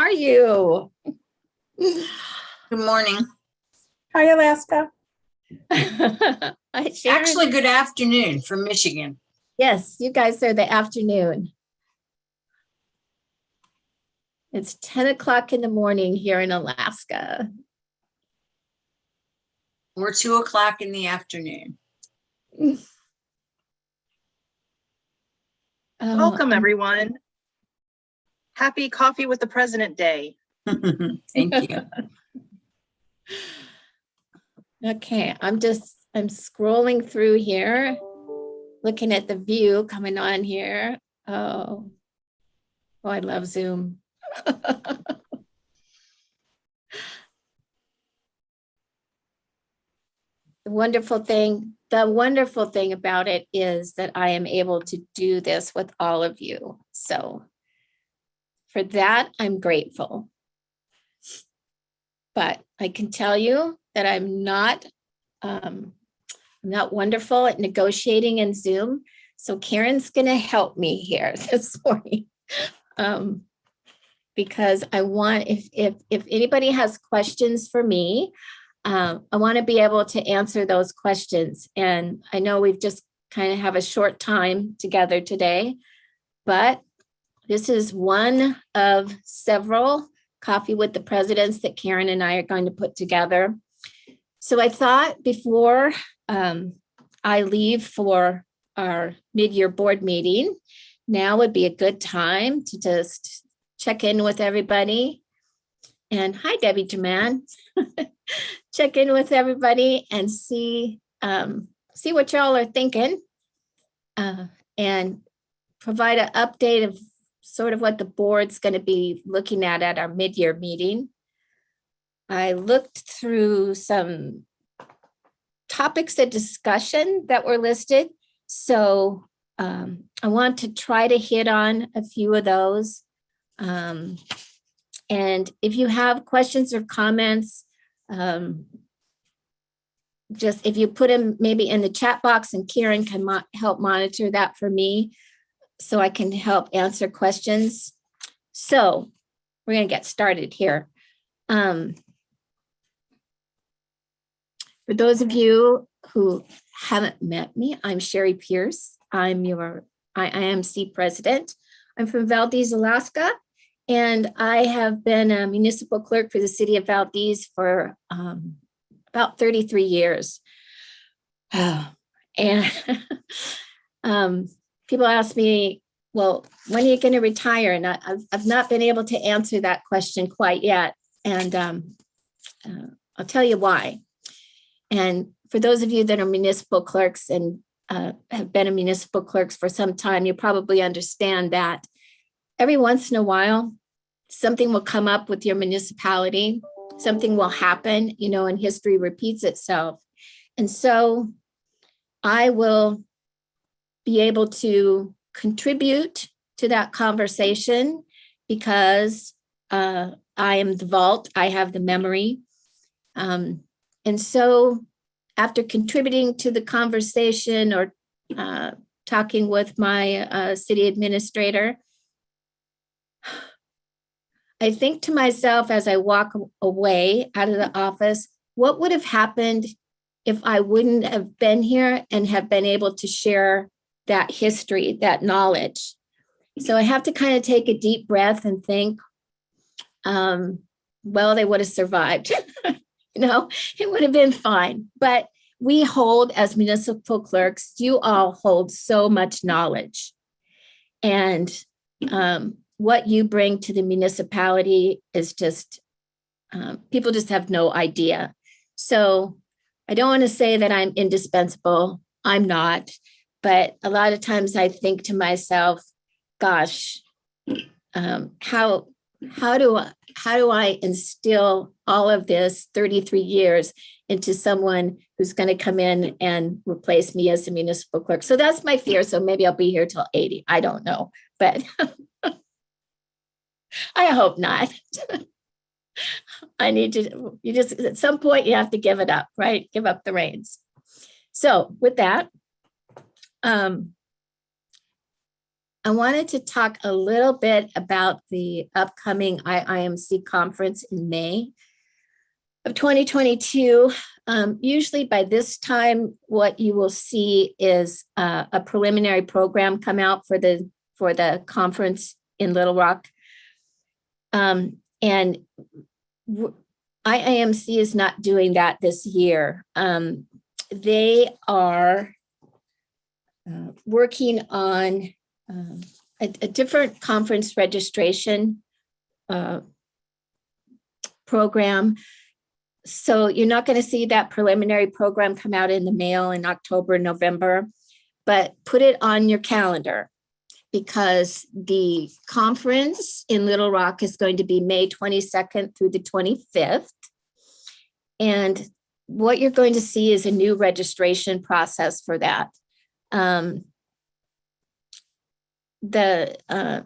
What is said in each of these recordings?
are you? Good morning. Hi, Alaska. Hi, Sharon. Actually, good afternoon from Michigan. Yes, you guys are the afternoon. It's 10 o'clock in the morning here in Alaska. We're 2 o'clock in the afternoon. Welcome, everyone. Happy Coffee with the President Day. Thank you. Okay, I'm scrolling through here, looking at the view coming on here. Oh, I love Zoom. The wonderful thing about it is that I am able to do this with all of you. So for that, I'm grateful. But I can tell you that I'm not wonderful at negotiating in Zoom. So Karen's going to help me here this morning. Because I want, if anybody has questions for me, I want to be able to answer those questions. And I know we've just kind of have a short time together today, but this is one of several Coffee with the Presidents that Karen and I are going to put together. So I thought before I leave for our mid-year board meeting, now would be a good time to just check in with everybody. And hi, Debbie German. Check in with everybody and see what y'all are thinking and provide an update of sort of what the board's going to be looking at our mid-year meeting. I looked through some topics of discussion that were listed. So I want to try to hit on a few of those. And if you have questions or comments, just if you put them maybe in the chat box, and Karen can help monitor that for me so I can help answer questions. So we're going to get started here. For those of you who haven't met me, I'm Sheri Pierce. I'm your IIMC President. I'm from Valdez, Alaska, and I have been a municipal clerk for the city of Valdez for about 33 years. And people ask me, well, when are you going to retire? And I've not been able to answer that question quite yet. And I'll tell you why. And for those of you that are municipal clerks and have been a municipal clerks for some time, you probably understand that every once in a while, something will come up with your municipality, something will happen, and history repeats itself. And so I will be able to contribute to that conversation because I am the vault, I have the memory. And so after contributing to the conversation or talking with my city administrator, I think to myself as I walk away out of the office, what would have happened if I wouldn't have been here and have been able to share that history, that knowledge? So I have to kind of take a deep breath and think, well, they would have survived. It would have been fine. But we hold, as municipal clerks, you all hold so much knowledge. And what you bring to the municipality is just, people just have no idea. So I don't want to say that I'm indispensable. I'm not. But a lot of times I think to myself, gosh, how do I instill all of this 33 years into someone who's going to come in and replace me as a municipal clerk? So that's my fear. So maybe I'll be here till 80. I don't know, but I hope not. At some point you have to give it up, right? Give up the reins. So with that, I wanted to talk a little bit about the upcoming IIMC conference in May of 2022. Usually by this time, what you will see is a preliminary program come out for the conference in Little Rock. And IIMC is not doing that this year. They are working on a different conference registration program. So you're not going to see that preliminary program come out in the mail in October, November, but put it on your calendar because the conference in Little Rock is going to be May 22nd through the 25th. And what you're going to see is a new registration process for that. The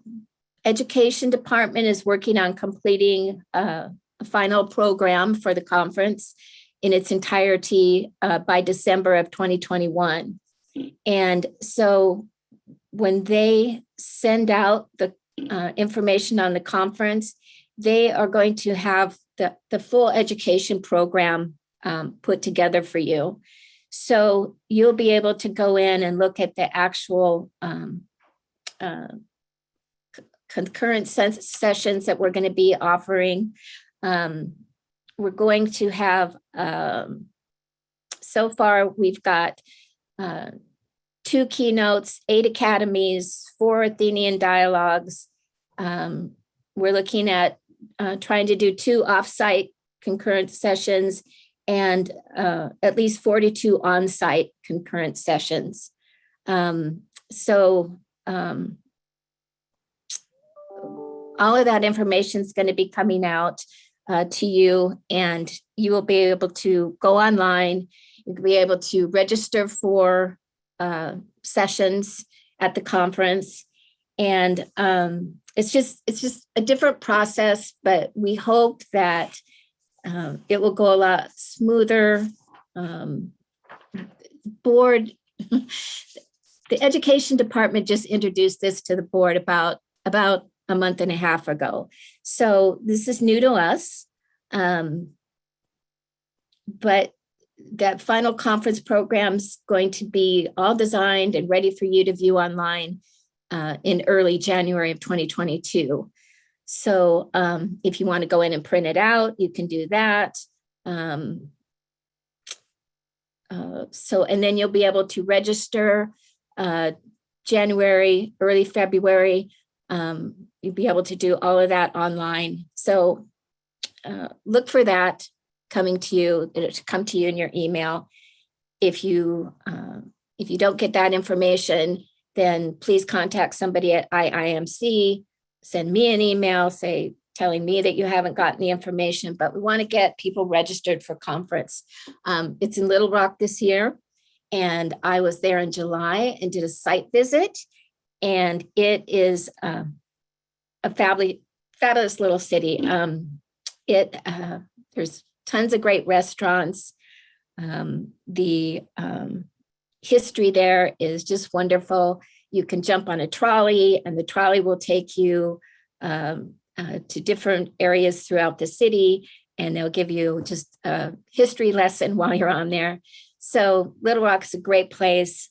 education department is working on completing a final program for the conference in its entirety by December of 2021. And so when they send out the information on the conference, they are going to have the full education program put together for you. So you'll be able to go in and look at the actual concurrent sessions that we're going to be offering. We're going to have, so far we've got 2 keynotes, 8 academies, 4 Athenian dialogues. We're looking at trying to do 2 offsite concurrent sessions and at least 42 on-site concurrent sessions. All of that information is going to be coming out to you, and you will be able to go online. You'll be able to register for sessions at the conference, and it's just a different process. But we hope that it will go a lot smoother. Board, the education department just introduced this to the board about a month and a half ago. So this is new to us. But that final conference program is going to be all designed and ready for you to view online in early January of 2022. So if you want to go in and print it out, you can do that. And then you'll be able to register January, early February. You'll be able to do all of that online. So look for that coming to you. It'll come to you in your email. If you don't get that information, then please contact somebody at IIMC. Send me an email, telling me that you haven't gotten the information. But we want to get people registered for conference. It's in Little Rock this year, and I was there in July and did a site visit. And it is a fabulous little city. There's tons of great restaurants. The history there is just wonderful. You can jump on a trolley, and the trolley will take you to different areas throughout the city, and they'll give you just a history lesson while you're on there. So Little Rock is a great place.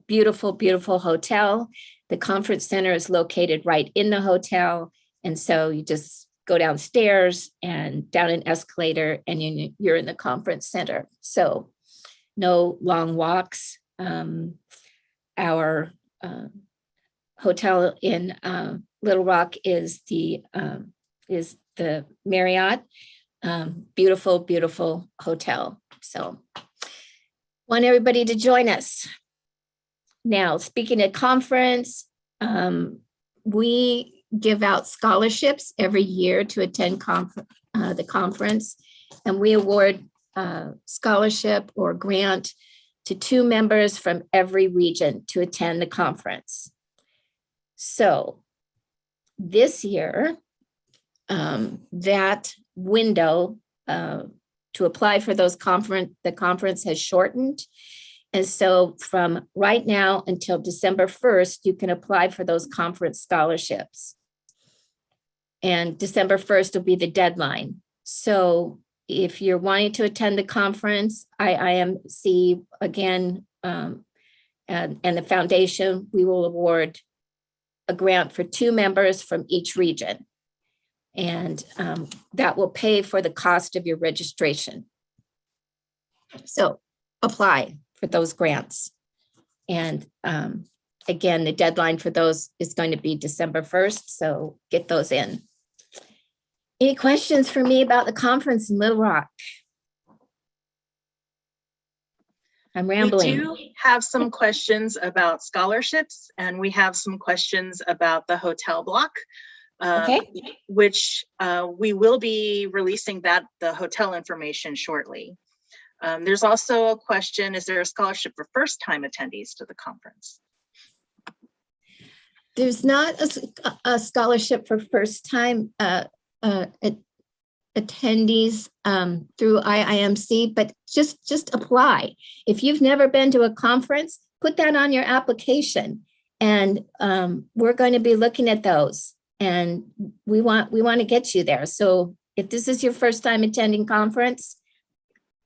Beautiful, beautiful hotel. The conference center is located right in the hotel. And so you just go downstairs and down an escalator, and you're in the conference center. So no long walks. Our hotel in Little Rock is the Marriott. Beautiful, beautiful hotel. So want everybody to join us. Now, speaking of conference, we give out scholarships every year to attend the conference, and we award scholarship or grant to 2 members from every region to attend the conference. So this year, that window to apply for the conference has shortened. And so from right now until December 1st, you can apply for those conference scholarships. And December 1st will be the deadline. So if you're wanting to attend the conference, IIMC again, and the foundation, we will award a grant for 2 members from each region. And that will pay for the cost of your registration. So apply for those grants. And again, the deadline for those is going to be December 1st, so get those in. Any questions for me about the conference in Little Rock? I'm rambling. We do have some questions about scholarships, and we have some questions about the hotel block, Okay. which we will be releasing the hotel information shortly. There's also a question, is there a scholarship for first-time attendees to the conference? There's not a scholarship for first-time attendees through IIMC, but just apply. If you've never been to a conference, put that on your application, and we're going to be looking at those, and we want to get you there. So if this is your first time attending conference,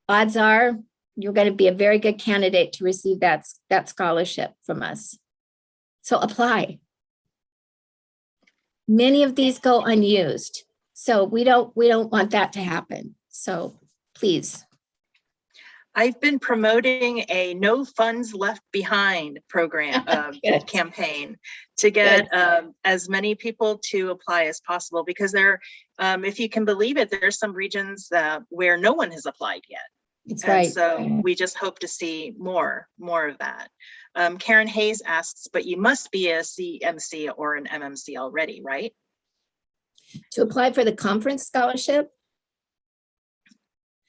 odds are you're going to be a very good candidate to receive that scholarship from us. So apply. Many of these go unused, so we don't want that to happen. So please. I've been promoting a No Funds Left Behind program campaign to get as many people to apply as possible, because there, if you can believe it, there's some regions where no one has applied yet. That's And right. so we just hope to see more of that. Karen Hayes asks, but you must be a CMC or an MMC already, right? To apply for the conference scholarship?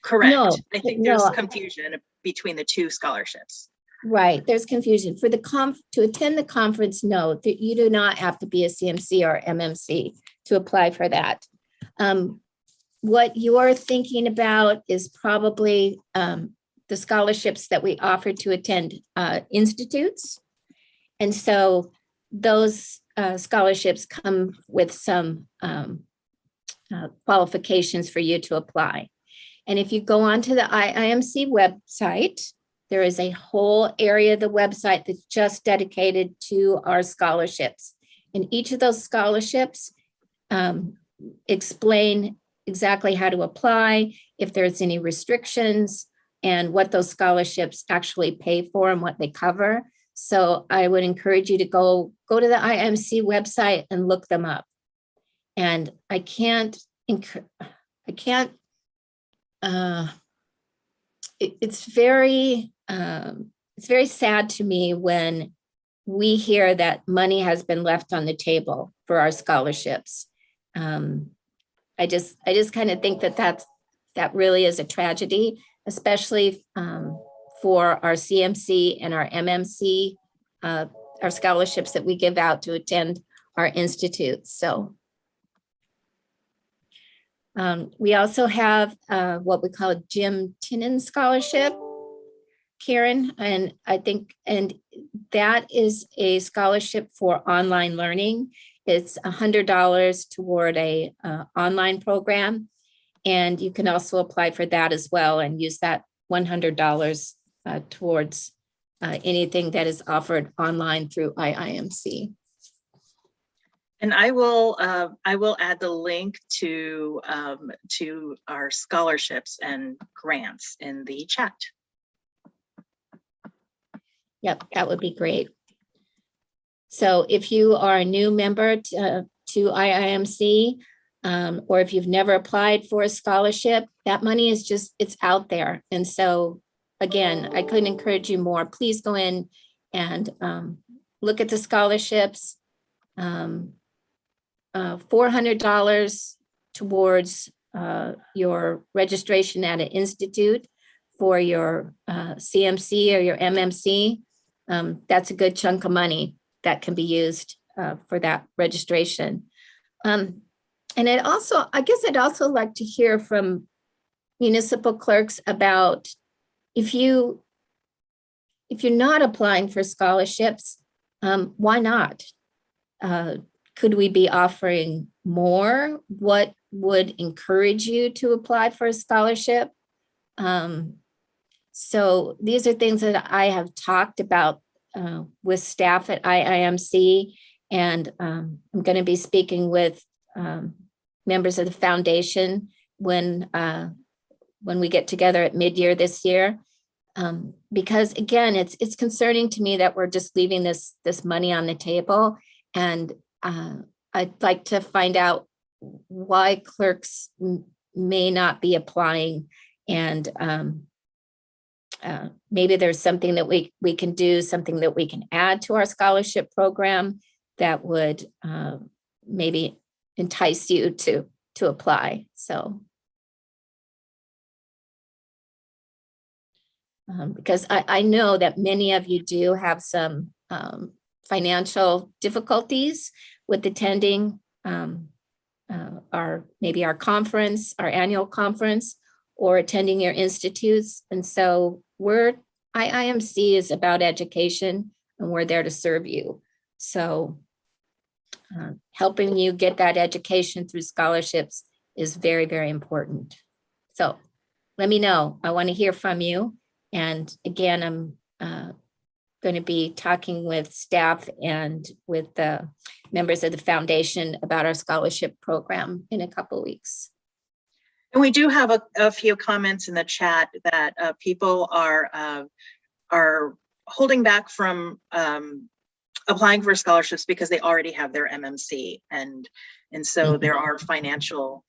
Correct. No, I think no. there's confusion between the 2 scholarships. Right, there's confusion. For the to attend the conference, no, you do not have to be a CMC or MMC to apply for that. What you're thinking about is probably the scholarships that we offer to attend institutes. And so those scholarships come with some qualifications for you to apply. And if you go onto the IIMC website, there is a whole area of the website that's just dedicated to our scholarships. And each of those scholarships explain exactly how to apply, if there's any restrictions, and what those scholarships actually pay for and what they cover. So I would encourage you to go to the IIMC website and look them up. And it's very sad to me when we hear that money has been left on the table for our scholarships. I just kind of think that really is a tragedy, especially for our CMC and our MMC, our scholarships that we give out to attend our institutes. So we also have what we call a Jim Tinnen Scholarship, Karen, and that is a scholarship for online learning. It's $100 toward a online program, and you can also apply for that as well and use that $100 towards anything that is offered online through IIMC. And I will add the link to our scholarships and grants in the chat. Yep, that would be great. So if you are a new member to IIMC, or if you've never applied for a scholarship, that money is it's out there. And so again, I couldn't encourage you more. Please go in and look at the scholarships. $400 towards your registration at an institute for your CMC or your MMC. That's a good chunk of money that can be used for that registration. And I guess I'd also like to hear from municipal clerks about if you if you're not applying for scholarships, why not? Could we be offering more? What would encourage you to apply for a scholarship? So these are things that I have talked about with staff at IIMC, and I'm going to be speaking with members of the foundation when we get together at mid-year this year. Because again, it's concerning to me that we're just leaving this money on the table, and I'd like to find out why clerks may not be applying, and maybe there's something that we can do, something that we can add to our scholarship program that would maybe entice you to apply. So. Because I know that many of you do have some financial difficulties with attending our conference, our annual conference, or attending your institutes. And so IIMC is about education, and we're there to serve you. So helping you get that education through scholarships is very, very important. So let me know. I want to hear from you. And again, I'm going to be talking with staff and with the members of the foundation about our scholarship program in a couple of weeks. And we do have a few comments in the chat that people are holding back from applying for scholarships because they already have their MMC, and so there are financial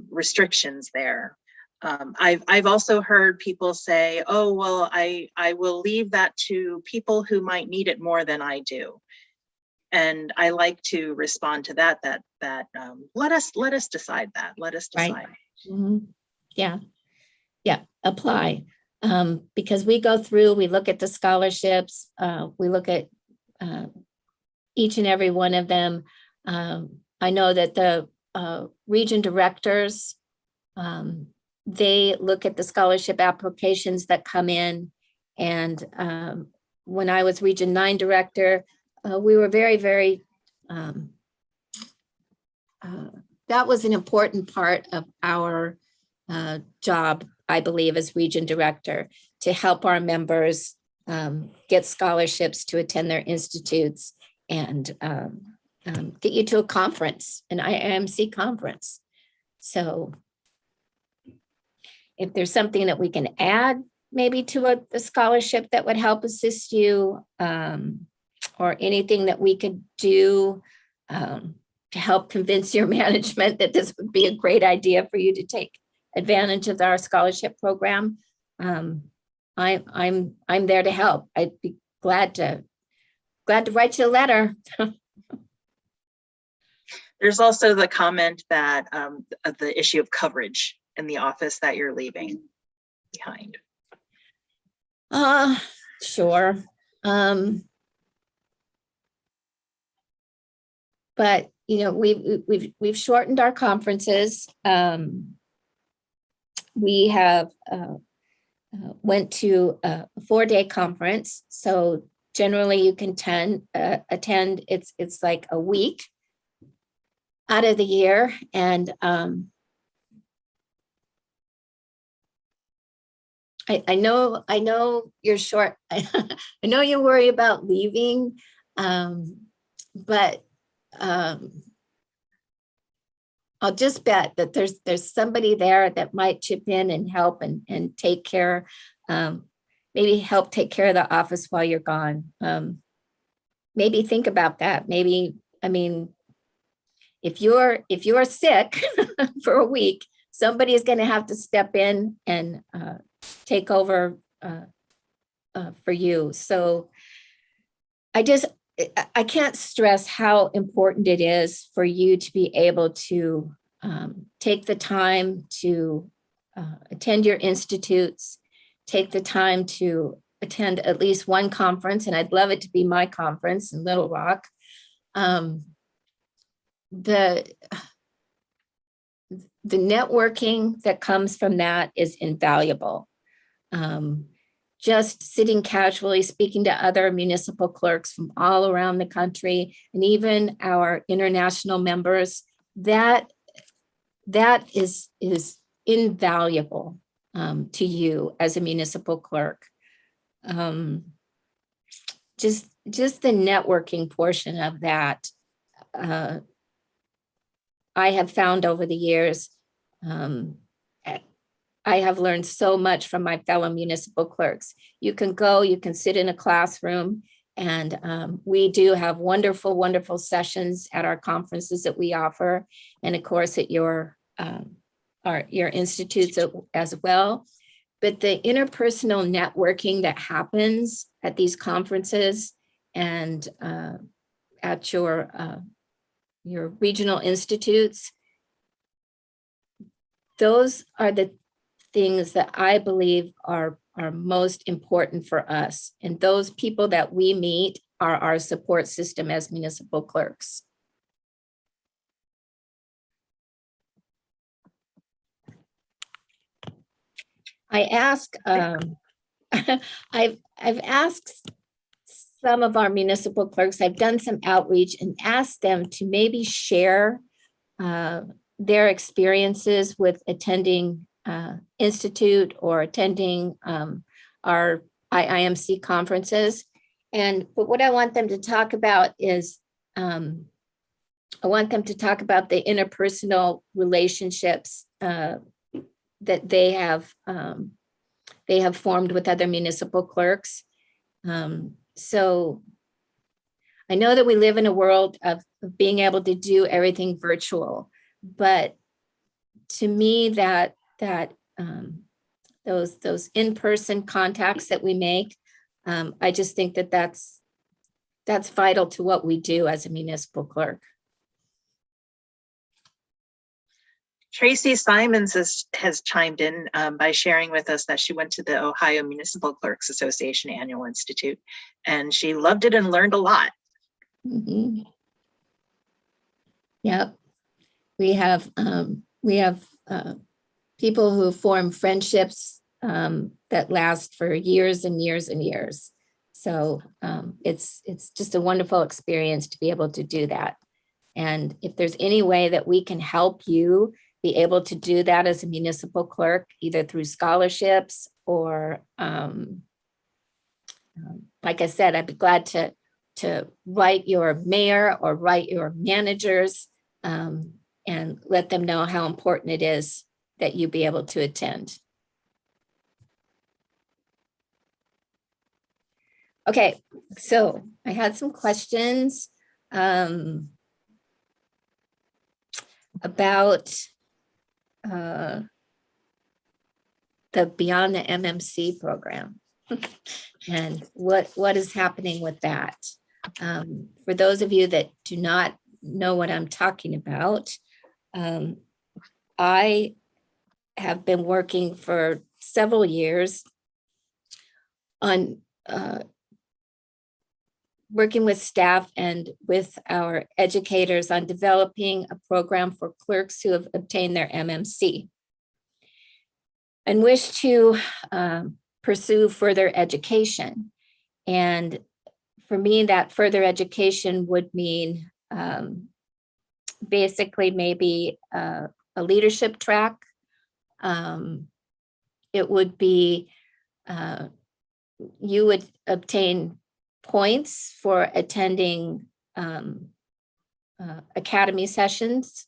restrictions there. I've also heard people say, oh, well, I will leave that to people who might need it more than I do. And I like to respond to that let us decide that. Let us decide. Right. Mm-hmm. Yeah, apply. Because we go through, we look at the scholarships, we look at each and every one of them. I know that the region directors, they look at the scholarship applications that come in. And when I was Region 9 director, we were very, very, that was an important part of our job, I believe, as region director, to help our members get scholarships to attend their institutes and get you to a conference, an IIMC conference. So if there's something that we can add maybe to a scholarship that would help assist you, or anything that we could do to help convince your management that this would be a great idea for you to take advantage of our scholarship program, I'm there to help. I'd be glad to write you a letter. There's also the comment that the issue of coverage in the office that you're leaving behind. Sure. But you know, we've shortened our conferences. We have went to a 4-day conference, so generally you can attend. It's like a week out of the year, and I know you're short. I know you worry about leaving, but I'll just bet that there's somebody there that might chip in and help and take care, maybe help take care of the office while you're gone. Maybe think about that. Maybe, I mean, if you're sick for a week, somebody is going to have to step in and take over for you. So I can't stress how important it is for you to be able to take the time to attend your institutes, take the time to attend at least one conference, and I'd love it to be my conference in Little Rock. The networking that comes from that is invaluable. just sitting casually speaking to other municipal clerks from all around the country and even our international members, that is invaluable to you as a municipal clerk. Just the networking portion of that, I have found over the years, I have learned so much from my fellow municipal clerks. You can go, you can sit in a classroom, and we do have wonderful, wonderful sessions at our conferences that we offer, and of course at your institutes as well. But the interpersonal networking that happens at these conferences and at your regional institutes, those are the things that I believe are most important for us. And those people that we meet are our support system as municipal clerks. I ask, I've asked some of our municipal clerks, I've done some outreach and asked them to maybe share their experiences with attending institute or attending our IIMC conferences. But what I want them to talk about is, I want them to talk about the interpersonal relationships that they have formed with other municipal clerks. So I know that we live in a world of being able to do everything virtual, but to me those in-person contacts that we make, I just think that that's vital to what we do as a municipal clerk. Tracy Simons has chimed in by sharing with us that she went to the Ohio Municipal Clerks Association Annual Institute, and she loved it and learned a lot. Mm-hmm. Yep, we have people who form friendships that last for years and years and years. So it's just a wonderful experience to be able to do that. And if there's any way that we can help you be able to do that as a municipal clerk, either through scholarships or, like I said, I'd be glad to write your mayor or write your managers and let them know how important it is that you be able to attend. Okay, so I had some questions about the Beyond the MMC program and what is happening with that. For those of you that do not know what I'm talking about, I have been working for several years on working with staff and with our educators on developing a program for clerks who have obtained their MMC and wish to pursue further education. And for me, that further education would mean basically maybe a leadership track. It would be, you would obtain points for attending academy sessions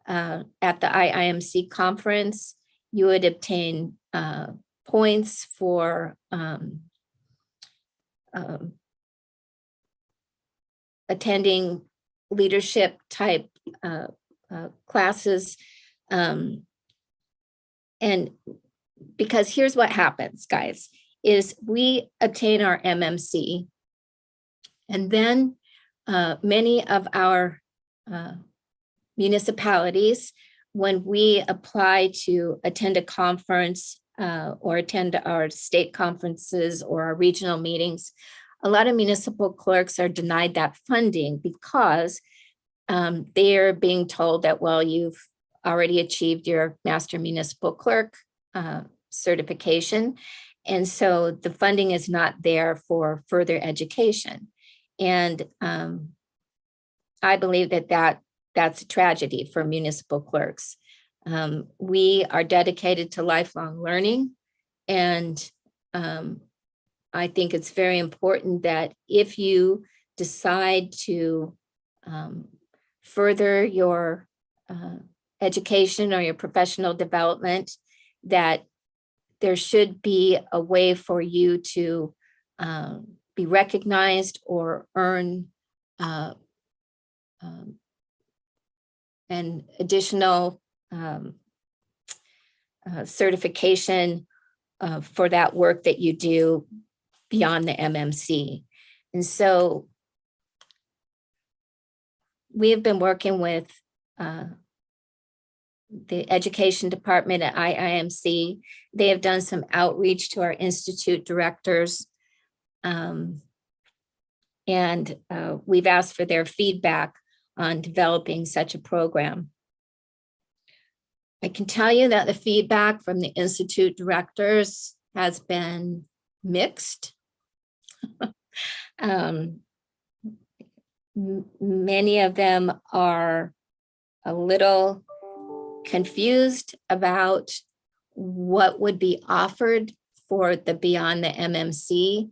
at the IIMC conference. You would obtain points for attending leadership type classes. And because here's what happens, guys, is we obtain our MMC, and then many of our municipalities, when we apply to attend a conference or attend our state conferences or our regional meetings, a lot of municipal clerks are denied that funding because they're being told that, well, you've already achieved your master municipal clerk certification, And so the funding is not there for further education. And I believe that's a tragedy for municipal clerks. We are dedicated to lifelong learning. And I think it's very important that if you decide to further your education or your professional development, that there should be a way for you to be recognized or earn an additional certification for that work that you do beyond the MMC. And so we have been working with the education department at IIMC. They have done some outreach to our institute directors. And we've asked for their feedback on developing such a program. I can tell you that the feedback from the institute directors has been mixed. Many of them are a little confused about what would be offered for the beyond the MMC.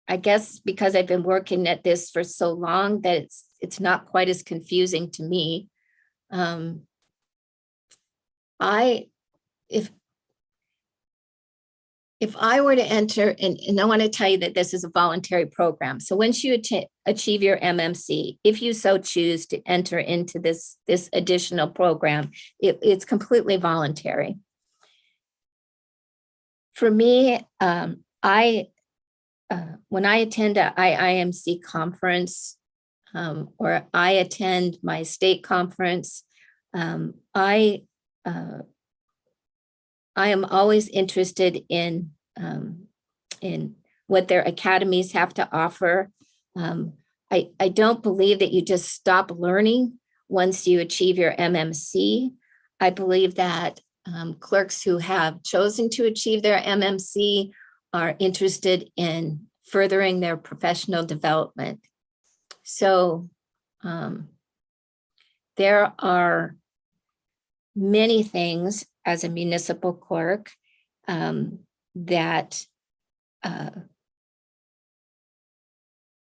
I guess because I've been working at this for so long that it's not quite as confusing to me. If I were to enter, and I want to tell you that this is a voluntary program. So once you achieve your MMC, if you so choose to enter into this additional program, it's completely voluntary. For me, when I attend a IIMC conference or I attend my state conference, I am always interested in what their academies have to offer. I don't believe that you just stop learning once you achieve your MMC. I believe that clerks who have chosen to achieve their MMC are interested in furthering their professional development. So there are many things as a municipal clerk that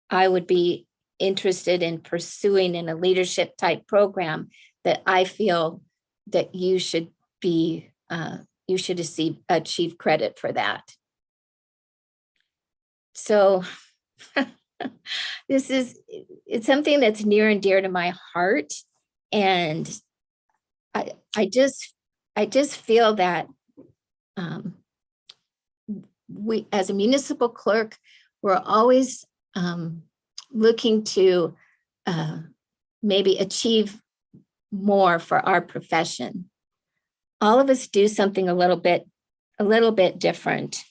I would be interested in pursuing in a leadership type program that I feel that you should achieve credit for that. So it's something that's near and dear to my heart. And I just feel that we, as a municipal clerk, we're always looking to maybe achieve more for our profession. All of us do something a little bit different.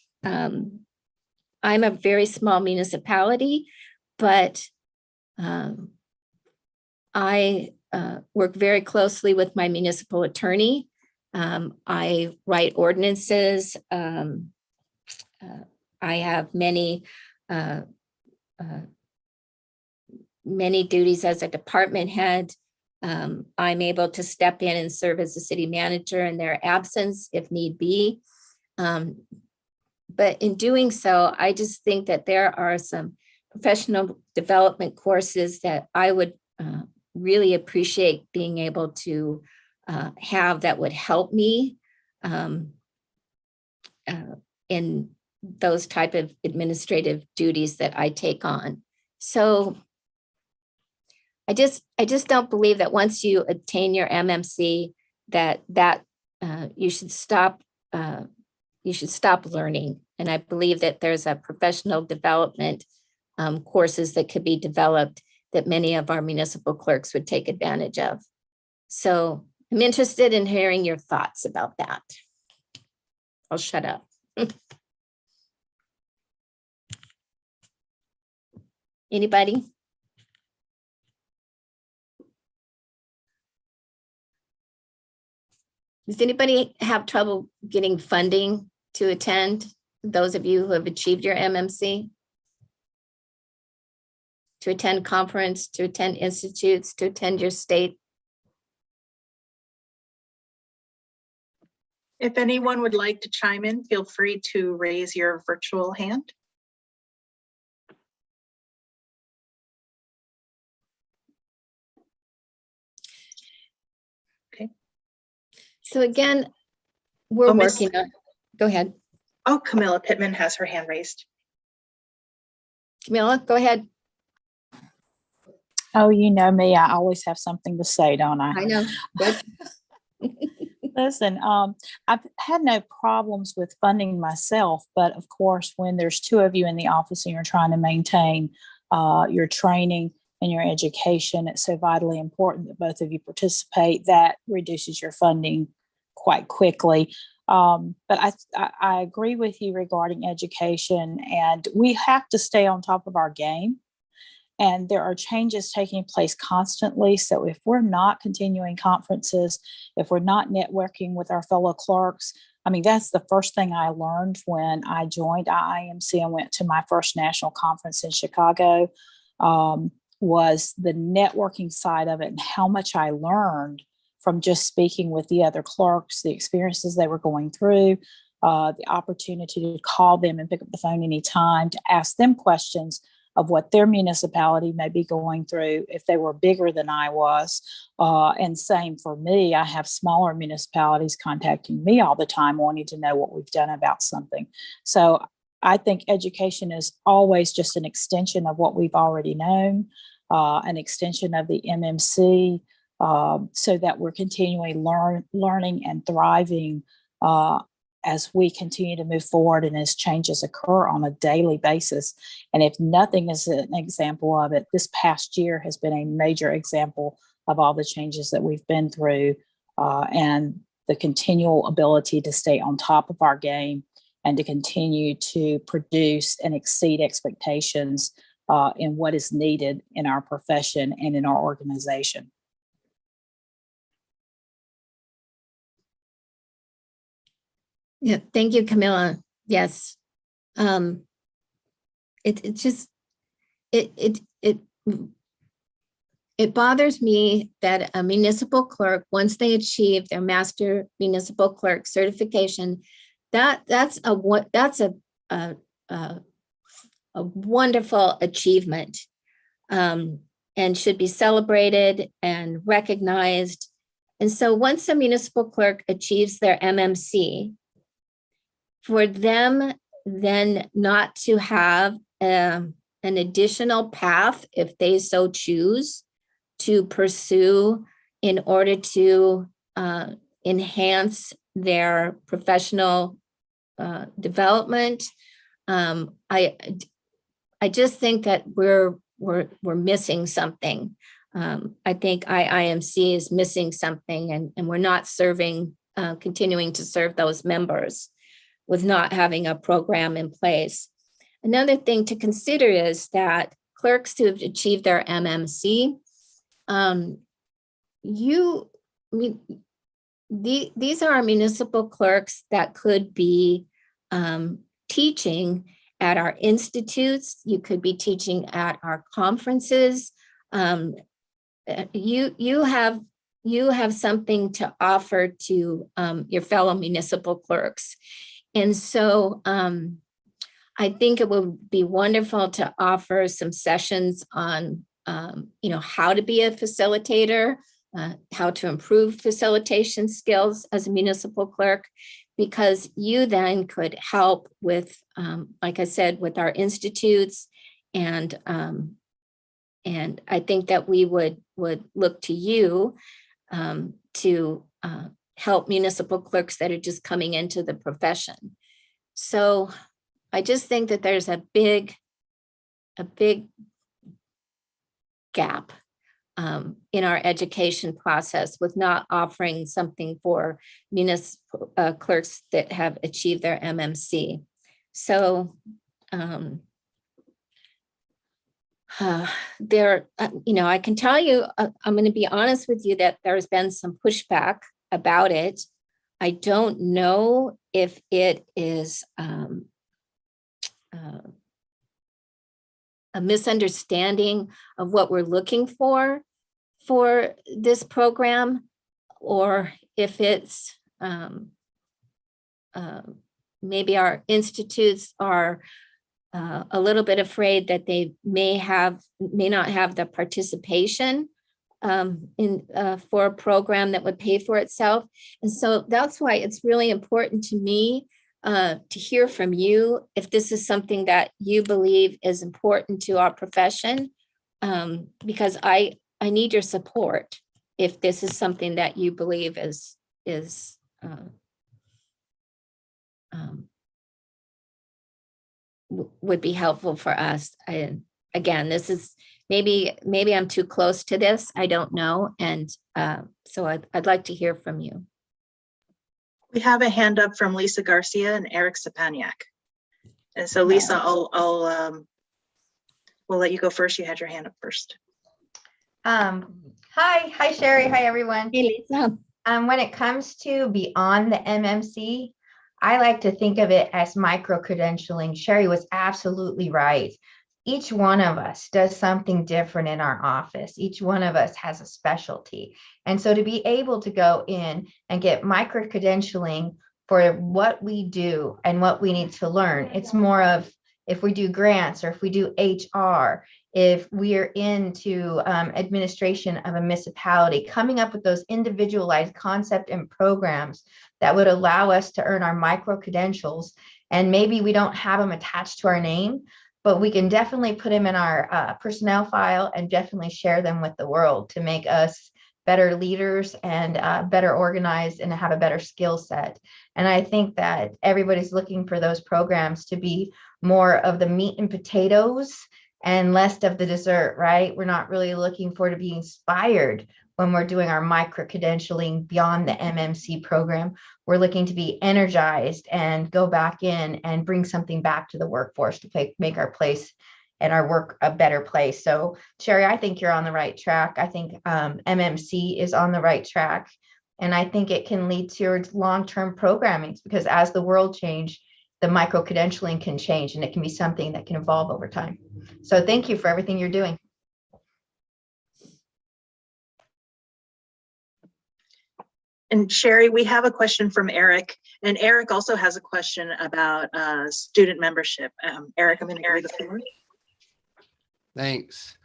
I'm a very small municipality, but I work very closely with my municipal attorney. I write ordinances. I have many duties as a department head. I'm able to step in and serve as a city manager in their absence if need be. But in doing so, I just think that there are some professional development courses that I would really appreciate being able to have that would help me in those type of administrative duties that I take on. So I just don't believe that once you attain your MMC that you should stop learning. And I believe that there's a professional development courses that could be developed that many of our municipal clerks would take advantage of. So I'm interested in hearing your thoughts about that. I'll shut up. Anybody? Does anybody have trouble getting funding to attend, those of you who have achieved your MMC? To attend conference, to attend institutes, to attend your state? If anyone would like to chime in, feel free to raise your virtual hand. Okay. So again, we're Miss- working on, go ahead. Oh, Camilla Pittman has her hand raised. Camilla, go ahead. Oh, you know me, I always have something to say, don't I? I know. Good. Listen, I've had no problems with funding myself, but of course, when there's two of you in the office and you're trying to maintain your training and your education, it's so vitally important that both of you participate. That reduces your funding quite quickly. But I agree with you regarding education, and we have to stay on top of our game. And there are changes taking place constantly. So if we're not continuing conferences, if we're not networking with our fellow clerks, I mean, that's the first thing I learned when I joined IIMC and went to my first national conference in Chicago, was the networking side of it and how much I learned from just speaking with the other clerks, the experiences they were going through, the opportunity to call them and pick up the phone anytime to ask them questions of what their municipality may be going through if they were bigger than I was. And same for me, I have smaller municipalities contacting me all the time wanting to know what we've done about something. So I think education is always just an extension of what we've already known, an extension of the MMC, so that we're continually learning and thriving as we continue to move forward and as changes occur on a daily basis. And if nothing is an example of it, this past year has been a major example of all the changes that we've been through, and the continual ability to stay on top of our game and to continue to produce and exceed expectations in what is needed in our profession and in our organization. Yeah, thank you, Camilla. Yes. It bothers me that a municipal clerk, once they achieve their master municipal clerk certification, that's a wonderful achievement, and should be celebrated and recognized. And so once a municipal clerk achieves their MMC, for them then not to have an additional path, if they so choose, to pursue in order to enhance their professional development. I just think that we're missing something. I think IIMC is missing something, and we're not continuing to serve those members with not having a program in place. Another thing to consider is that clerks who have achieved their MMC, these are municipal clerks that could be teaching at our institutes. You could be teaching at our conferences. You have something to offer to your fellow municipal clerks. And so I think it would be wonderful to offer some sessions on, how to be a facilitator, how to improve facilitation skills as a municipal clerk, because you then could help with, like I said, with our institutes. And I think that we would look to you to help municipal clerks that are just coming into the profession. So I just think that there's a big gap in our education process with not offering something for municipal clerks that have achieved their MMC. So I can tell you, I'm going to be honest with you that there's been some pushback about it. I don't know if it is a misunderstanding of what we're looking for this program, or if it's maybe our institutes are a little bit afraid that they may not have the participation for a program that would pay for itself. And so that's why it's really important to me to hear from you if this is something that you believe is important to our profession, because I need your support if this is something that you believe is would be helpful for us. Again, this is maybe I'm too close to this. I don't know. And so I'd like to hear from you. We have a hand up from Lisa Garcia and Eric Sapaniak. And so Lisa, we'll let you go first. You had your hand up first. Hi, Sheri. Hi, everyone. Hey, Lisa. When it comes to beyond the MMC, I like to think of it as micro-credentialing. Sheri was absolutely right. Each one of us does something different in our office. Each one of us has a specialty. And so to be able to go in and get micro-credentialing for what we do and what we need to learn, it's more of if we do grants or if we do HR, if we're into administration of a municipality, coming up with those individualized concept and programs that would allow us to earn our micro credentials. And maybe we don't have them attached to our name, but we can definitely put them in our personnel file and definitely share them with the world to make us better leaders and better organized and have a better skill set. And I think that everybody's looking for those programs to be more of the meat and potatoes and less of the dessert, right? We're not really looking for to be inspired when we're doing our micro credentialing beyond the MMC program. We're looking to be energized and go back in and bring something back to the workforce to make our place and our work a better place. So Sheri, I think you're on the right track. I think MMC is on the right track. And I think it can lead towards long-term programming, because as the world changes, the micro credentialing can change and it can be something that can evolve over time. So thank you for everything you're doing. And Sheri, we have a question from Eric, and Eric also has a question about student membership. Eric, I'm going to give you the floor. Thanks.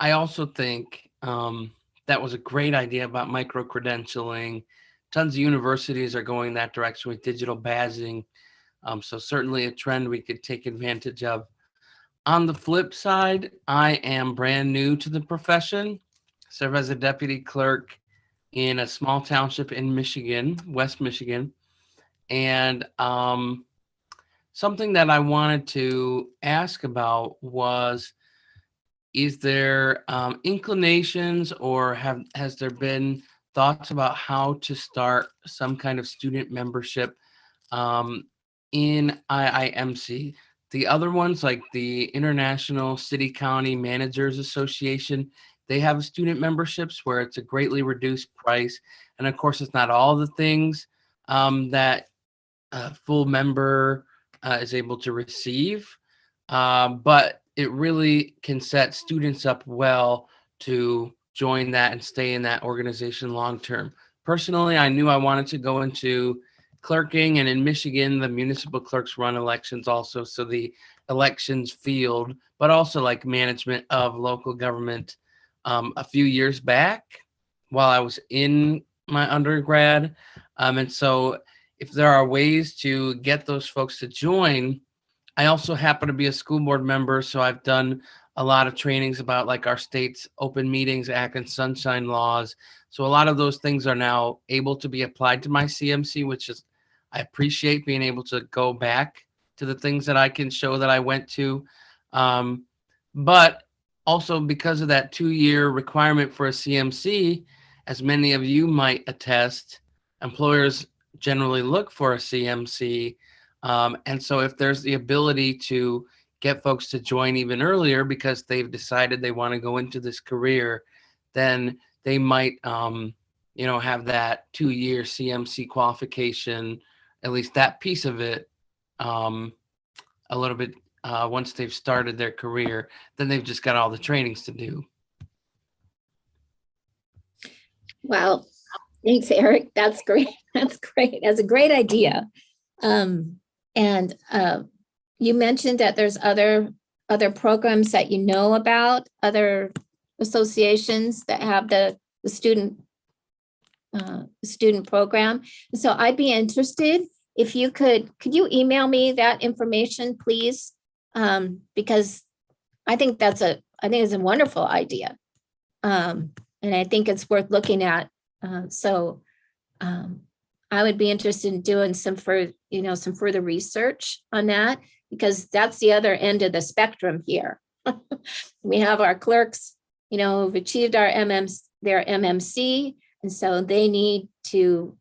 I also think that was a great idea about micro-credentialing. Tons of universities are going that direction with digital badging. So certainly a trend we could take advantage of. On the flip side, I am brand new to the profession. Serve as a deputy clerk in a small township in Michigan, West Michigan. And something that I wanted to ask about was, is there inclinations or has there been thoughts about how to start some kind of student membership in IIMC? The other ones, like the International City County Managers Association, they have student memberships where it's a greatly reduced price. And of course, it's not all the things that a full member is able to receive, but it really can set students up well to join that and stay in that organization long term. Personally, I knew I wanted to go into clerking, and in Michigan, the municipal clerks run elections also. So the elections field, but also like management of local government. A few years back while I was in my undergrad. And so if there are ways to get those folks to join, I also happen to be a school board member. So I've done a lot of trainings about like our state's Open Meetings Act and sunshine laws. So a lot of those things are now able to be applied to my CMC, which is, I appreciate being able to go back to the things that I can show that I went to. But also because of that 2-year requirement for a CMC, as many of you might attest, employers generally look for a CMC. And so if there's the ability to get folks to join even earlier because they've decided they want to go into this career, then they might have that 2-year CMC qualification, at least that piece of it, a little bit once they've started their career. Then they've just got all the trainings to do. Wow. Thanks, Eric. That's great. That's great. That's a great idea. And you mentioned that there's other programs that you know about, other associations that have the student program. So I'd be interested if you could you email me that information, please? Because I think it's a wonderful idea. And I think it's worth looking at. I would be interested in doing some further research on that, because that's the other end of the spectrum here. We have our clerks, who've achieved their MMC, and so they need to,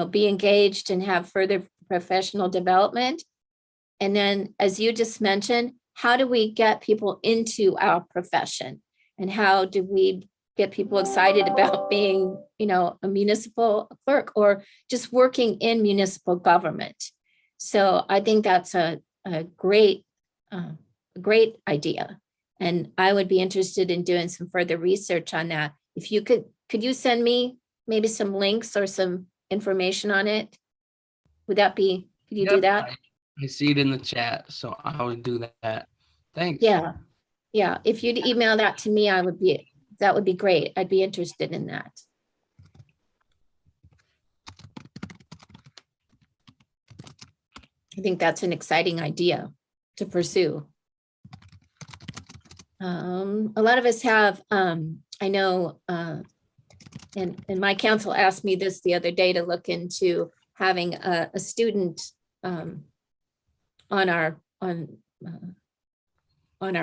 be engaged and have further professional development. And then, as you just mentioned, how do we get people into our profession, and how do we get people excited about being, a municipal clerk or just working in municipal government? So I think that's a great idea. And I would be interested in doing some further research on that. If you could you send me maybe some links or some information on it? Could you do that? I see it in the chat, so I would do that. Thanks. Yeah. If you'd email that to me, that would be great. I'd be interested in that. I think that's an exciting idea to pursue. A lot of us have, I know, and my council asked me this the other day to look into having a student on our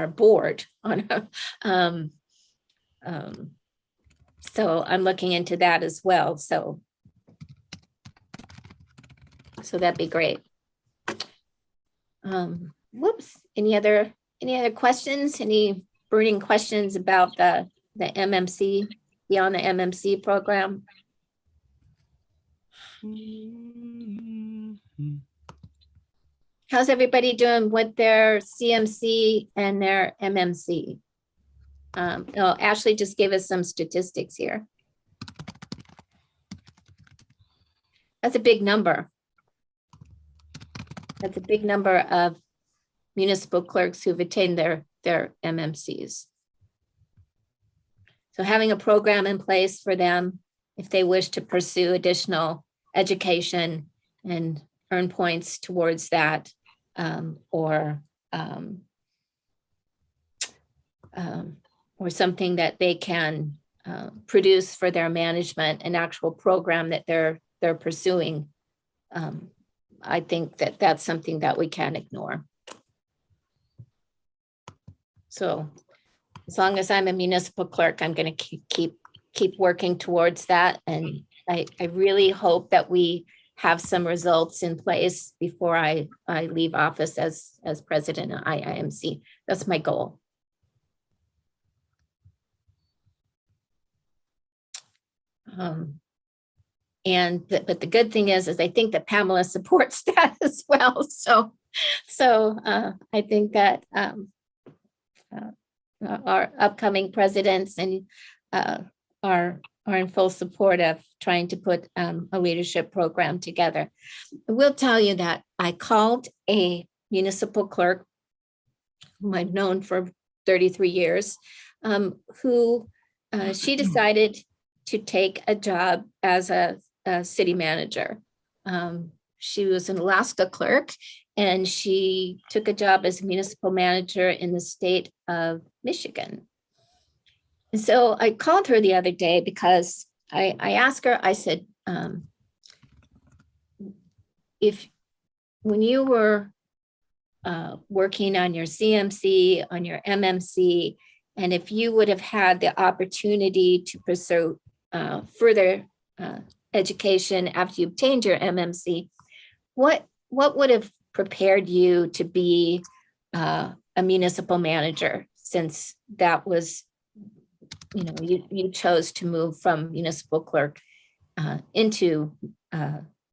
board. So I'm looking into that as well. So that'd be great. Whoops. Any other questions? Any burning questions about the MMC, beyond the MMC program? How's everybody doing with their CMC and their MMC? Ashley just gave us some statistics here. That's a big number. That's a big number of municipal clerks who've attained their MMCs. So having a program in place for them, if they wish to pursue additional education and earn points towards that, or something that they can produce for their management, an actual program that they're pursuing. I think that that's something that we can't ignore. So as long as I'm a municipal clerk, I'm going to keep working towards that. And I really hope that we have some results in place before I leave office as president of IIMC. That's my goal. But the good thing is I think that Pamela supports that as well. So I think that our upcoming presidents and are in full support of trying to put a leadership program together. I will tell you that I called a municipal clerk whom I've known for 33 years, who she decided to take a job as a city manager. She was an Alaska clerk, and she took a job as a municipal manager in the state of Michigan. And so I called her the other day because I asked her, I said, when you were working on your CMC, on your MMC, and if you would have had the opportunity to pursue further education after you obtained your MMC, what would have prepared you to be a municipal manager, since that was, you chose to move from municipal clerk into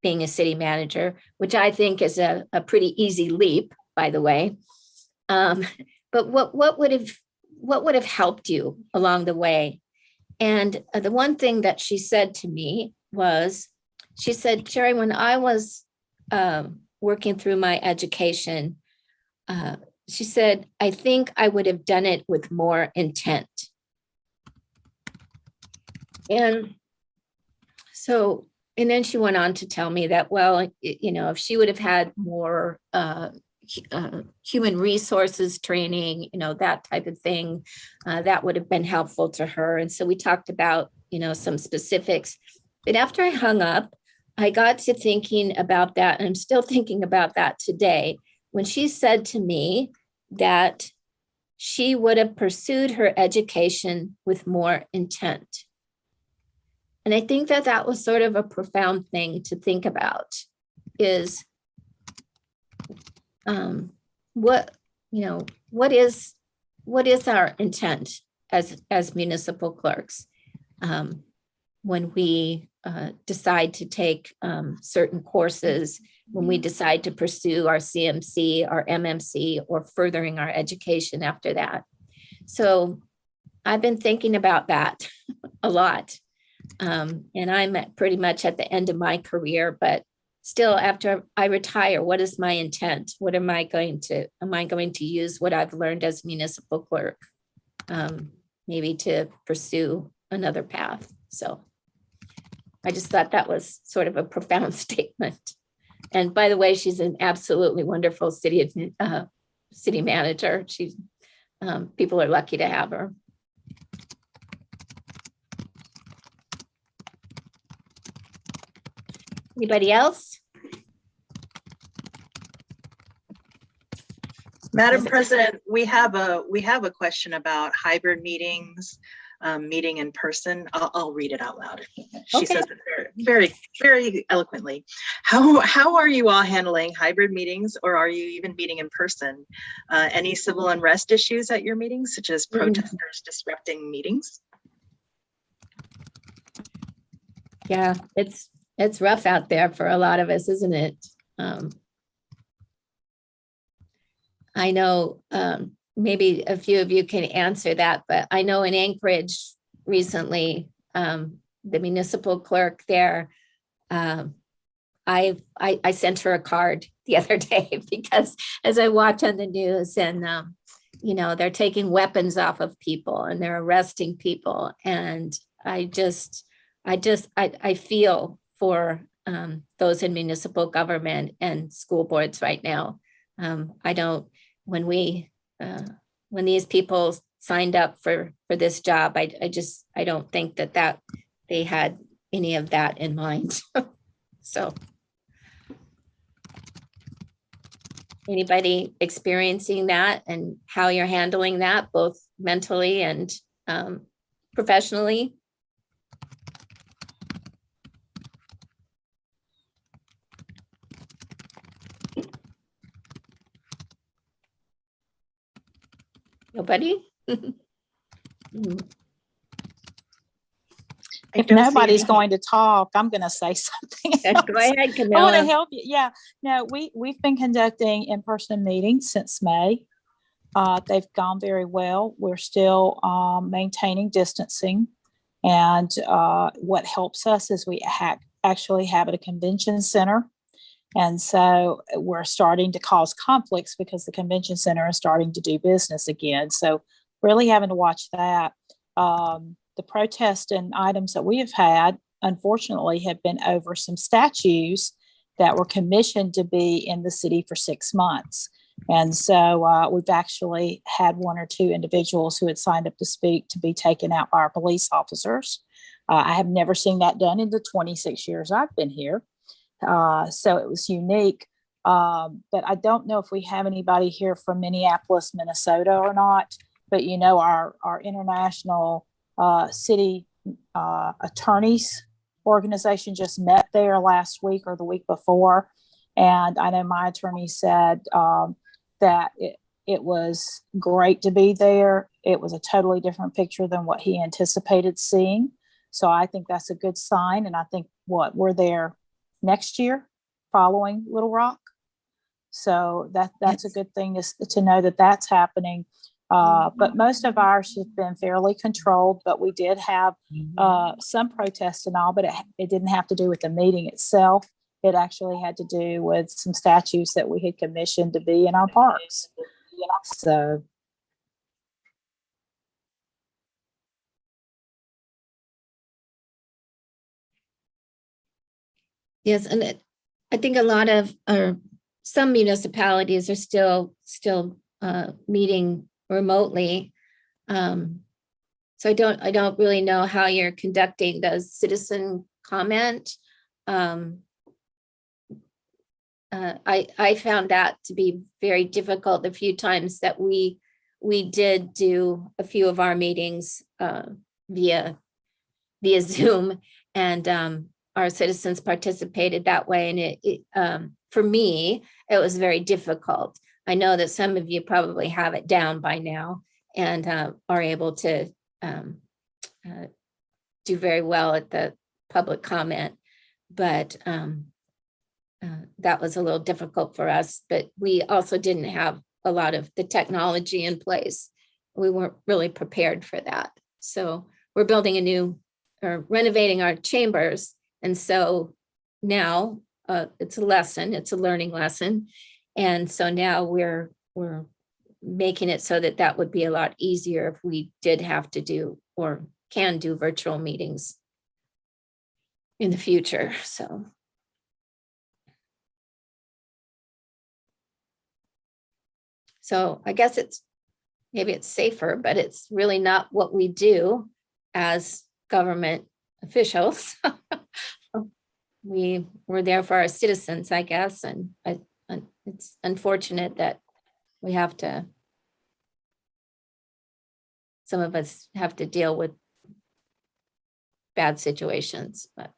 being a city manager, which I think is a pretty easy leap, by the way. But what would have helped you along the way? And the one thing that she said to me was, she said, Sheri, when I was working through my education, she said, I think I would have done it with more intent. And so, and then she went on to tell me that, well, if she would have had more human resources training, that type of thing, that would have been helpful to her. And so we talked about, some specifics. But after I hung up, I got to thinking about that, and I'm still thinking about that today, when she said to me that she would have pursued her education with more intent. And I think that that was sort of a profound thing to think about, is what is our intent as municipal clerks when we decide to take certain courses, when we decide to pursue our CMC, our MMC, or furthering our education after that. So I've been thinking about that a lot. And I'm pretty much at the end of my career, but still, after I retire, what is my intent? What am I going to use what I've learned as municipal clerk, maybe to pursue another path? So I just thought that was sort of a profound statement. And by the way, she's an absolutely wonderful city manager. She's people are lucky to have her. Anybody else? Madam President, we have a question about hybrid meetings, meeting in person. I'll read it out loud. She Okay. says it very, very eloquently. How are you all handling hybrid meetings, or are you even meeting in person? Any civil unrest issues at your meetings, such as protesters disrupting meetings? Yeah, it's rough out there for a lot of us, isn't it? I know maybe a few of you can answer that, but I know in Anchorage recently, the municipal clerk there, I sent her a card the other day because as I watch on the news and, they're taking weapons off of people and they're arresting people. And I feel for those in municipal government and school boards right now. When these people signed up for this job, I don't think that they had any of that in mind. So anybody experiencing that and how you're handling that, both mentally and professionally? Nobody? If nobody's going to talk, I'm going to say something else. Go ahead, I want to Camilla. help you. Yeah, no, we've been conducting in-person meetings since May. They've gone very well. We're still maintaining distancing. And what helps us is we actually have at a convention center. And so we're starting to cause conflicts because the convention center is starting to do business again. So really having to watch that. The protest and items that we have had, unfortunately, have been over some statues that were commissioned to be in the city for 6 months. And so we've actually had 1 or 2 individuals who had signed up to speak to be taken out by our police officers. I have never seen that done in the 26 years I've been here. So it was unique. But I don't know if we have anybody here from Minneapolis, Minnesota or not. But, our international city attorneys organization just met there last week or the week before. And I know my attorney said that it was great to be there. It was a totally different picture than what he anticipated seeing. So I think that's a good sign. And I think we're there next year following Little Rock. So that's a good thing to know that that's happening. But most of ours have been fairly controlled, but we did have some protests and all, but it didn't have to do with the meeting itself. It actually had to do with some statues that we had commissioned to be in our parks. So. Yes, and I think a lot of, or some municipalities are still meeting remotely. So I don't really know how you're conducting the citizen comment. I found that to be very difficult the few times that we did do a few of our meetings via Zoom, and our citizens participated that way. And it for me, it was very difficult. I know that some of you probably have it down by now and are able to do very well at the public comment, but that was a little difficult for us. But we also didn't have a lot of the technology in place. We weren't really prepared for that. So we're building a new, or renovating our chambers. And so now it's a lesson, it's a learning lesson. And so now we're making it so that would be a lot easier if we did have to do or can do virtual meetings in the future. So I guess maybe it's safer, but it's really not what we do as government officials. We're there for our citizens, I guess, and it's unfortunate that some of us have to deal with bad situations, but.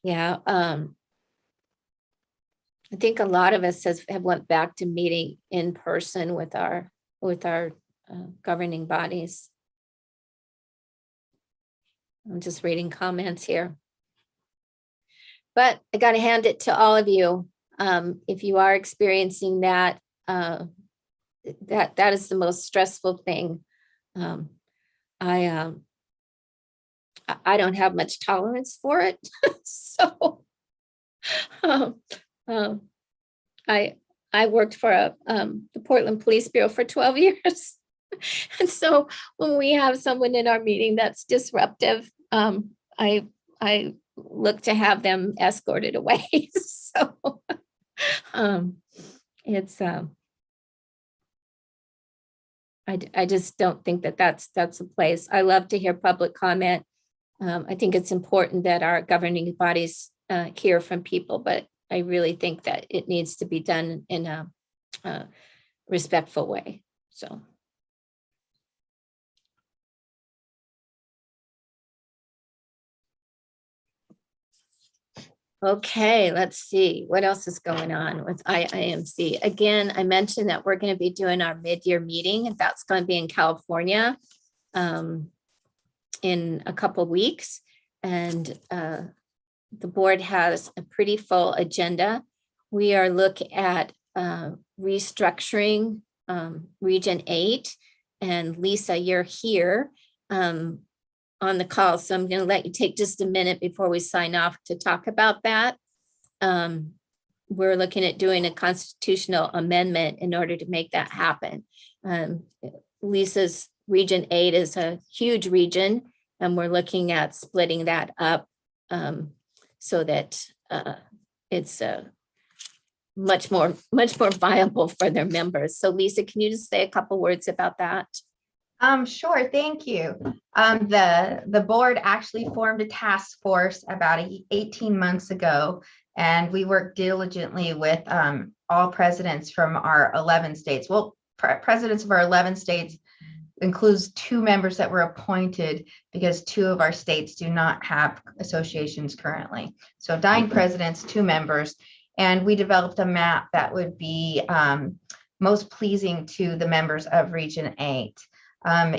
Yeah, I think a lot of us have went back to meeting in person with our governing bodies. I'm just reading comments here. But I got to hand it to all of you. If you are experiencing that, that is the most stressful thing. I don't have much tolerance for it. So I worked for the Portland Police Bureau for 12 years. And so when we have someone in our meeting that's disruptive, I look to have them escorted away. So it's I just don't think that's a place. I love to hear public comment. I think it's important that our governing bodies hear from people, but I really think that it needs to be done in a respectful way. So. Okay, let's see what else is going on with IIMC. Again, I mentioned that we're going to be doing our mid-year meeting, and that's going to be in California in a couple of weeks. And the board has a pretty full agenda. We are looking at restructuring Region 8, and Lisa, you're here on the call. So I'm going to let you take just a minute before we sign off to talk about that. We're looking at doing a constitutional amendment in order to make that happen. Lisa's Region 8 is a huge region, and we're looking at splitting that up so that it's much more viable for their members. So Lisa, can you just say a couple words about that? Sure, thank you. The board actually formed a task force about 18 months ago, and we worked diligently with all presidents from our 11 states. Well, presidents of our 11 states includes 2 members that were appointed because 2 of our states do not have associations currently. So 9 presidents, 2 members, and we developed a map that would be most pleasing to the members of Region 8.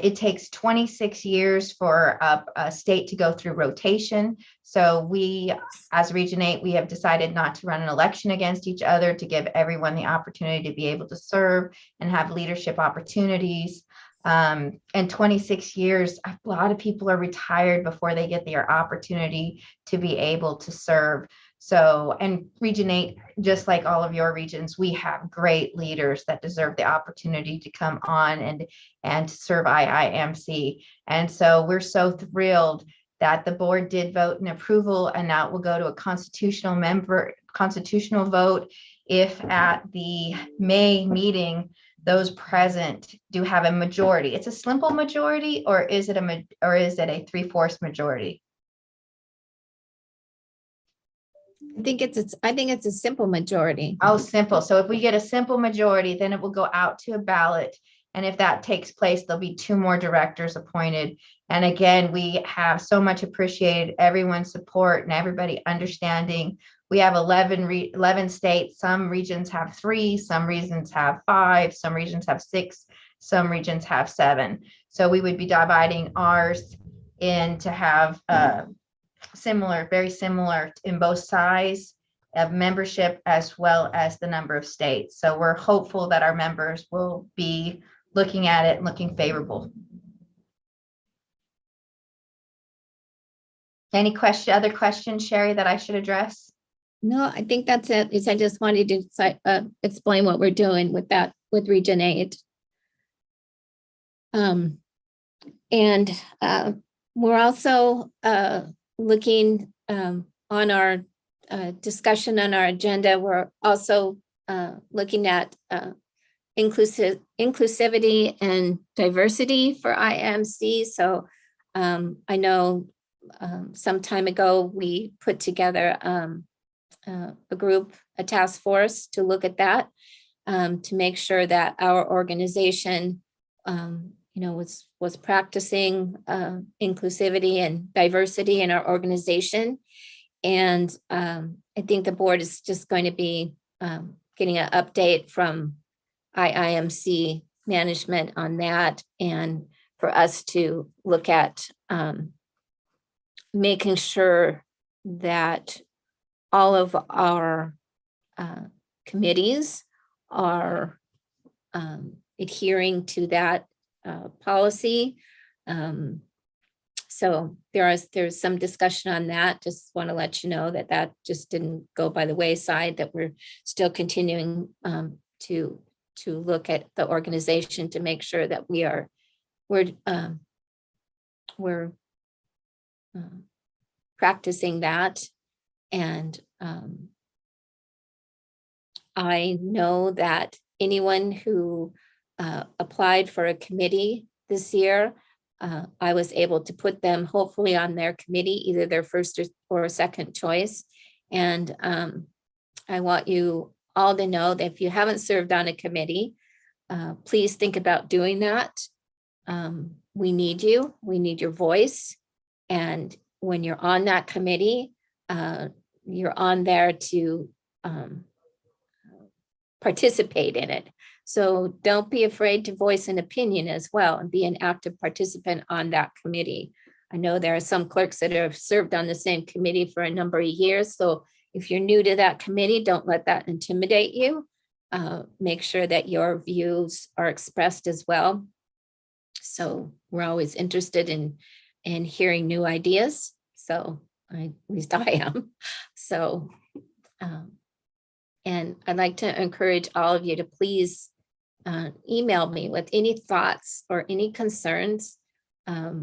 It takes 26 years for a state to go through rotation. So we, as Region 8, we have decided not to run an election against each other, to give everyone the opportunity to be able to serve and have leadership opportunities. And 26 years, a lot of people are retired before they get their opportunity to be able to serve. So, and Region 8, just like all of your regions, we have great leaders that deserve the opportunity to come on and serve IIMC. And so we're so thrilled that the board did vote in approval, and now it will go to a constitutional vote if at the May meeting, those present do have a majority. It's a simple majority, or is it a 3/4 majority? I think it's a simple majority. Oh, simple. So if we get a simple majority, then it will go out to a ballot. And if that takes place, there'll be 2 more directors appointed. And again, we have so much appreciated everyone's support and everybody understanding. We have 11 states. Some regions have 3, some regions have 5, some regions have 6, some regions have 7. So we would be dividing ours in to have very similar in both size of membership as well as the number of states. So we're hopeful that our members will be looking at it and looking favorable. Any other questions, Sheri, that I should address? No, I think that's it. I just wanted to explain what we're doing with Region 8. And we're also looking on our discussion on our agenda. We're also looking at inclusivity and diversity for IIMC. So I know some time ago we put together a task force to look at that, to make sure that our organization was practicing inclusivity and diversity in our organization. And I think the board is just going to be getting an update from IIMC management on that, and for us to look at making sure that all of our committees are adhering to that policy. So there's some discussion on that. Just want to let you know that just didn't go by the wayside, that we're still continuing to look at the organization to make sure that we're practicing that. And I know that anyone who applied for a committee this year, I was able to put them hopefully on their committee, either their first or second choice. And I want you all to know that if you haven't served on a committee, please think about doing that. We need you. We need your voice. And when you're on that committee, you're on there to participate in it. So don't be afraid to voice an opinion as well, and be an active participant on that committee. I know there are some clerks that have served on the same committee for a number of years. So if you're new to that committee, don't let that intimidate you. Make sure that your views are expressed as well. So we're always interested in hearing new ideas. So at least I am. So, and I'd like to encourage all of you to please email me with any thoughts or any concerns. I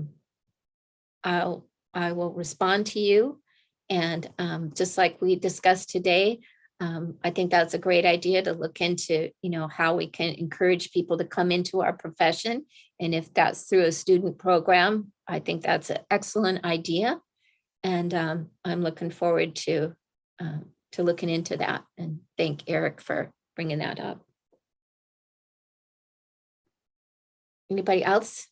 will respond to you. And just like we discussed today, I think that's a great idea to look into, how we can encourage people to come into our profession. And if that's through a student program, I think that's an excellent idea. And I'm looking forward to looking into that, and thank Eric for bringing that up. Anybody else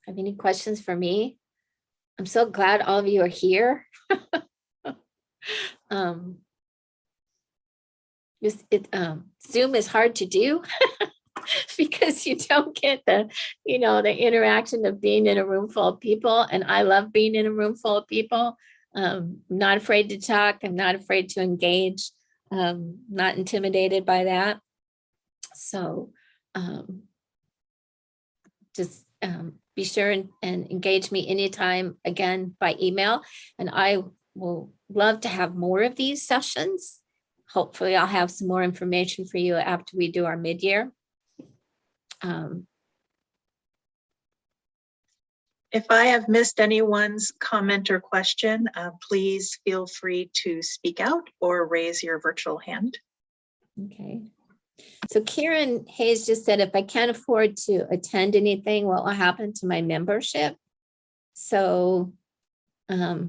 have any questions for me? I'm so glad all of you are here. Zoom is hard to do because you don't get the, the interaction of being in a room full of people. And I love being in a room full of people. I'm not afraid to talk. I'm not afraid to engage. Not intimidated by that. So just be sure and engage me anytime, again, by email. And I will love to have more of these sessions. Hopefully I'll have some more information for you after we do our mid-year. If I have missed anyone's comment or question, please feel free to speak out or raise your virtual hand. Okay. So Karen Hayes just said, if I can't afford to attend anything, what will happen to my membership? So I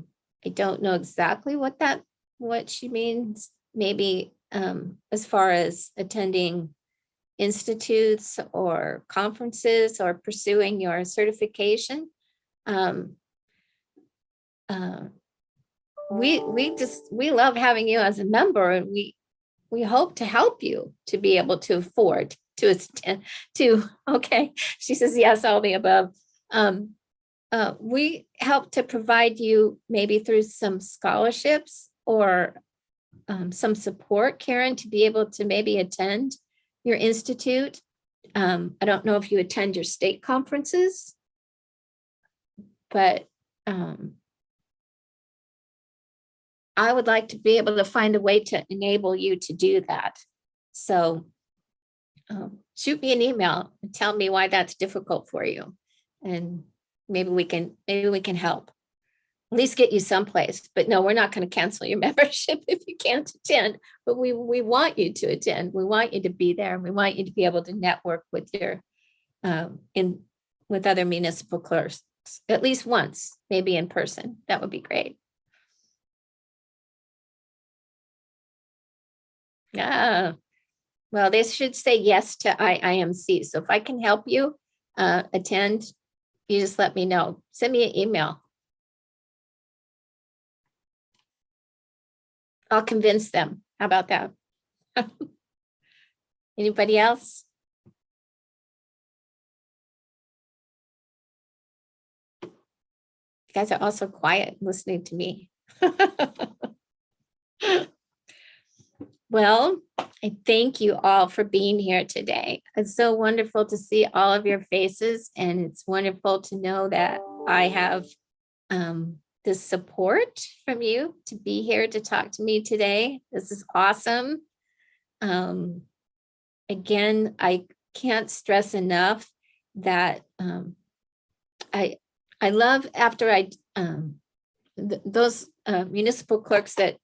don't know exactly what she means. Maybe as far as attending institutes or conferences or pursuing your certification. We love having you as a member, and we hope to help you to be able to afford to attend to. Okay, she says yes, all the above. We help to provide you maybe through some scholarships or some support, Karen, to be able to maybe attend your institute. I don't know if you attend your state conferences, but I would like to be able to find a way to enable you to do that. So shoot me an email and tell me why that's difficult for you. And maybe we can help. At least get you someplace. But no, we're not going to cancel your membership if you can't attend. But we want you to attend. We want you to be there. And we want you to be able to network with your with other municipal clerks at least once, maybe in person. That would be great. Yeah. Well, they should say yes to IIMC. So if I can help you attend, you just let me know. Send me an email. I'll convince them. How about that? Anybody else? You guys are also quiet listening to me. Well, I thank you all for being here today. It's so wonderful to see all of your faces, and it's wonderful to know that I have this support from you to be here to talk to me today. This is awesome. Again, I can't stress enough that I love after those municipal clerks that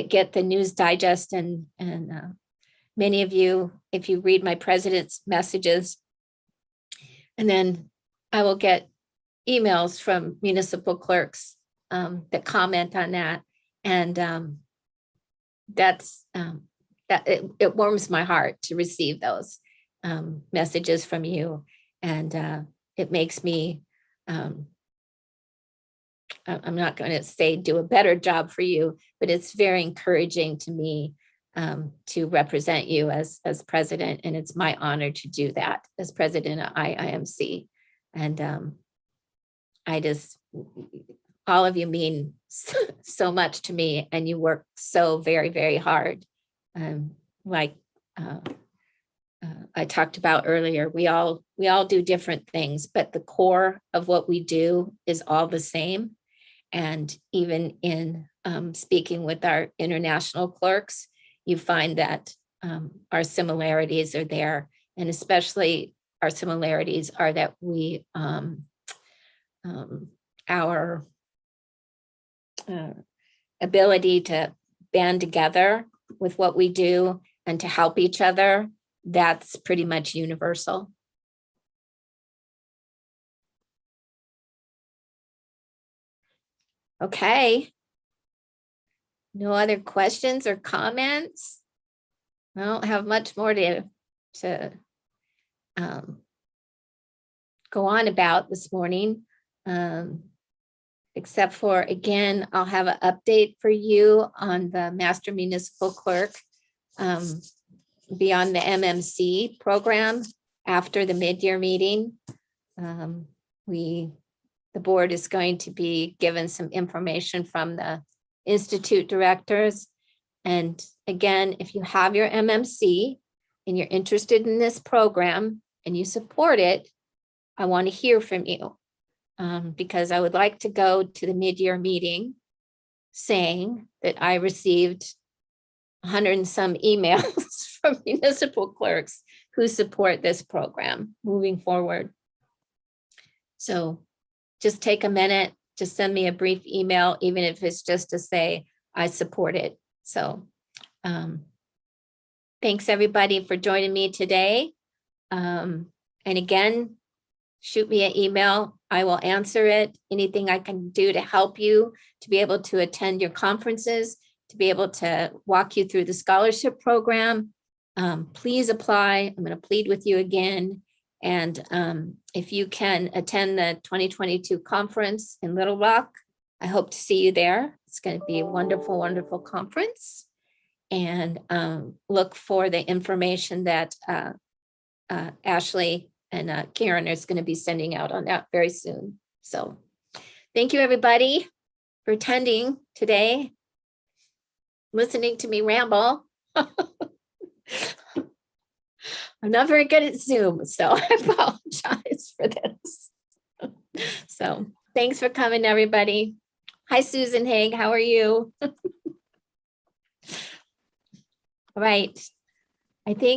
get the News Digest, and many of you, if you read my president's messages, and then I will get emails from municipal clerks that comment on that, and that it warms my heart to receive those messages from you, and it makes me. I'm not going to say do a better job for you, but it's very encouraging to me to represent you as president, and it's my honor to do that as president of IIMC. And all of you mean so much to me, and you work so very, very hard. Like I talked about earlier, we all do different things, but the core of what we do is all the same. And even in speaking with our international clerks, you find that our similarities are there. And especially our similarities are that we, our ability to band together with what we do and to help each other, that's pretty much universal. Okay. No other questions or comments? I don't have much more to go on about this morning, except for, again, I'll have an update for you on the Master Municipal Clerk be on the MMC program after the mid-year meeting. The board is going to be given some information from the institute directors. And again, if you have your MMC and you're interested in this program and you support it, I want to hear from you, because I would like to go to the mid-year meeting saying that I received 100 and some emails from municipal clerks who support this program moving forward. So just take a minute, just send me a brief email, even if it's just to say I support it. So thanks everybody for joining me today. And again, shoot me an email. I will answer it. Anything I can do to help you to be able to attend your conferences, to be able to walk you through the scholarship program, please apply. I'm going to plead with you again. And if you can attend the 2022 conference in Little Rock, I hope to see you there. It's going to be a wonderful, wonderful conference. And look for the information that Ashley and Karen is going to be sending out on that very soon. So thank you, everybody, for attending today, listening to me ramble. I'm not very good at Zoom, so I apologize for this. So thanks for coming, everybody. Hi, Susan Haig, how are you? All right, I think